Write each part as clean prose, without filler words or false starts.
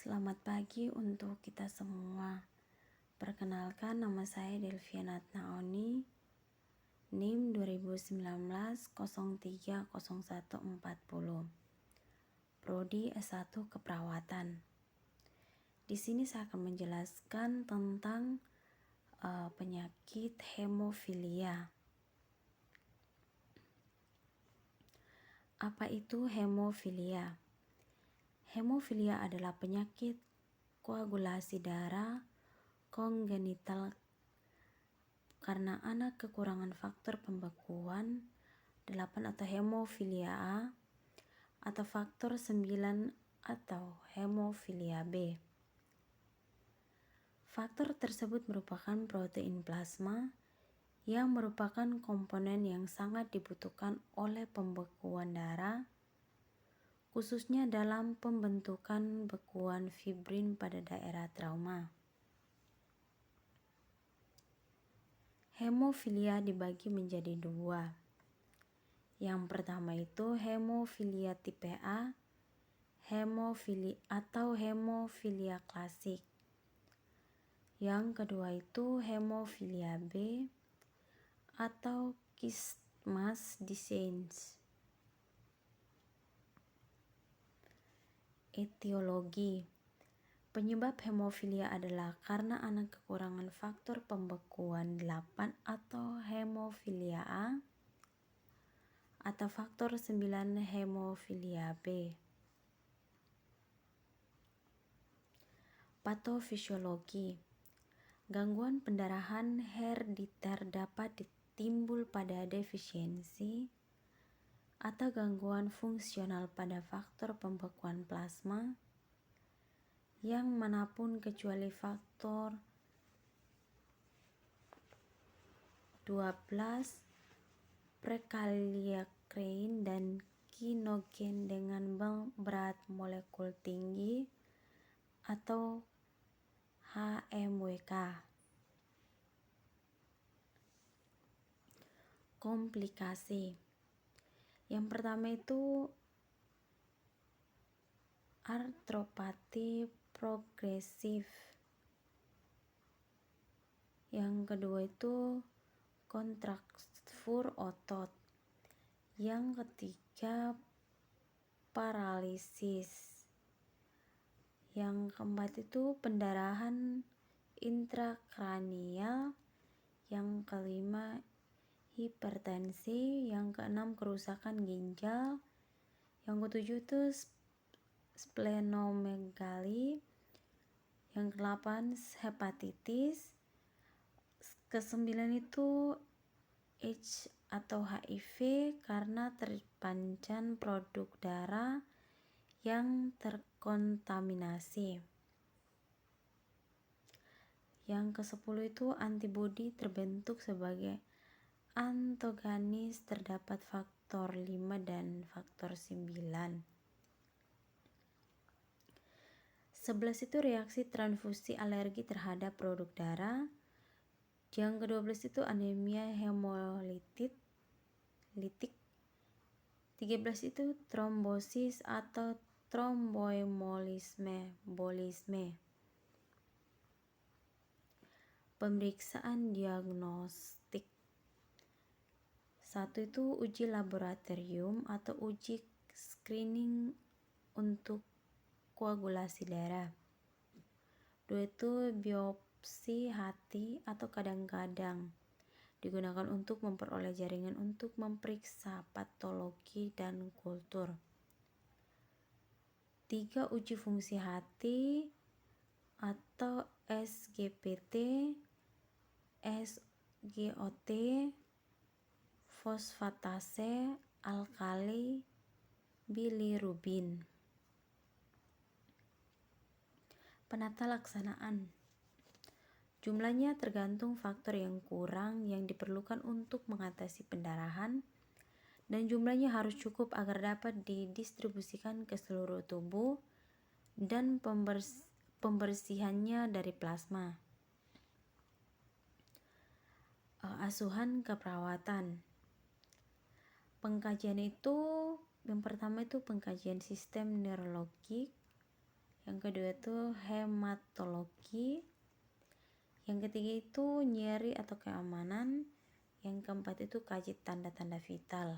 Selamat pagi untuk kita semua. Perkenalkan, nama saya Delviana Naoni, NIM 2019 030140, Prodi S1 Keperawatan. Di sini saya akan menjelaskan tentang penyakit hemofilia. Apa itu hemofilia? Hemofilia adalah penyakit koagulasi darah kongenital karena anak kekurangan faktor pembekuan 8 atau hemofilia A atau faktor 9 atau hemofilia B. Faktor tersebut merupakan protein plasma yang merupakan komponen yang sangat dibutuhkan oleh pembekuan darah, khususnya dalam pembentukan bekuan fibrin pada daerah trauma. Hemofilia dibagi menjadi dua. Yang pertama itu hemofilia tipe A, hemofilia atau hemofilia klasik. Yang kedua itu hemofilia B atau Christmas disease. Etiologi. Penyebab hemofilia adalah karena anak kekurangan faktor pembekuan 8 atau hemofilia A atau faktor 9 hemofilia B. Patofisiologi. Gangguan pendarahan herediter dapat timbul pada defisiensi atau gangguan fungsional pada faktor pembekuan plasma yang manapun kecuali faktor 12 prekallikrein dan kinogen dengan berat molekul tinggi atau HMWK. Komplikasi. Yang pertama itu artropati progresif. Yang kedua itu kontraktur otot. Yang ketiga paralisis. Yang keempat itu pendarahan intrakranial. Yang kelima hipertensi. Yang keenam kerusakan ginjal. Yang ketujuh itu splenomegali. Yang kedelapan hepatitis. Kesembilan itu H atau HIV karena terpancan produk darah yang terkontaminasi. Yang ke-10 itu antibodi terbentuk sebagai antagonis terdapat faktor 5 dan faktor 9. 11 itu reaksi transfusi alergi terhadap produk darah. Yang ke-12 itu anemia hemolitik. 13 itu trombosis atau tromboembolisme. Pemeriksaan diagnostik. 1 itu uji laboratorium atau uji screening untuk koagulasi darah. 2 itu biopsi hati atau kadang-kadang digunakan untuk memperoleh jaringan untuk memeriksa patologi dan kultur. 3 uji fungsi hati atau SGPT, SGOT, fosfatase, alkali, bilirubin. Penata laksanaan. Jumlahnya tergantung faktor yang kurang yang diperlukan untuk mengatasi pendarahan, dan jumlahnya harus cukup agar dapat didistribusikan ke seluruh tubuh dan pembersihannya dari plasma. Asuhan keperawatan. Pengkajian itu yang pertama itu pengkajian sistem neurologik, Yang kedua itu hematologi. Yang ketiga itu nyeri atau keamanan. Yang keempat itu kaji tanda-tanda vital.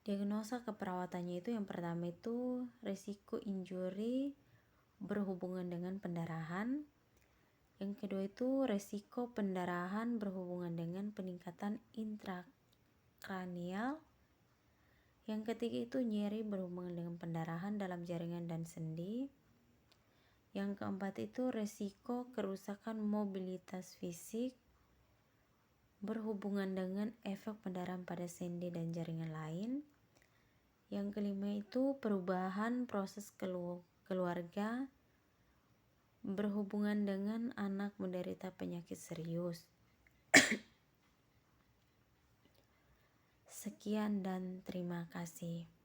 Diagnosa keperawatannya itu yang pertama itu risiko injury berhubungan dengan pendarahan. Yang kedua itu risiko pendarahan berhubungan dengan peningkatan intrakranial. Yang ketiga itu nyeri berhubungan dengan pendarahan dalam jaringan dan sendi. Yang keempat itu risiko kerusakan mobilitas fisik berhubungan dengan efek pendarahan pada sendi dan jaringan lain. Yang kelima itu perubahan proses keluarga berhubungan dengan anak menderita penyakit serius. Sekian dan terima kasih.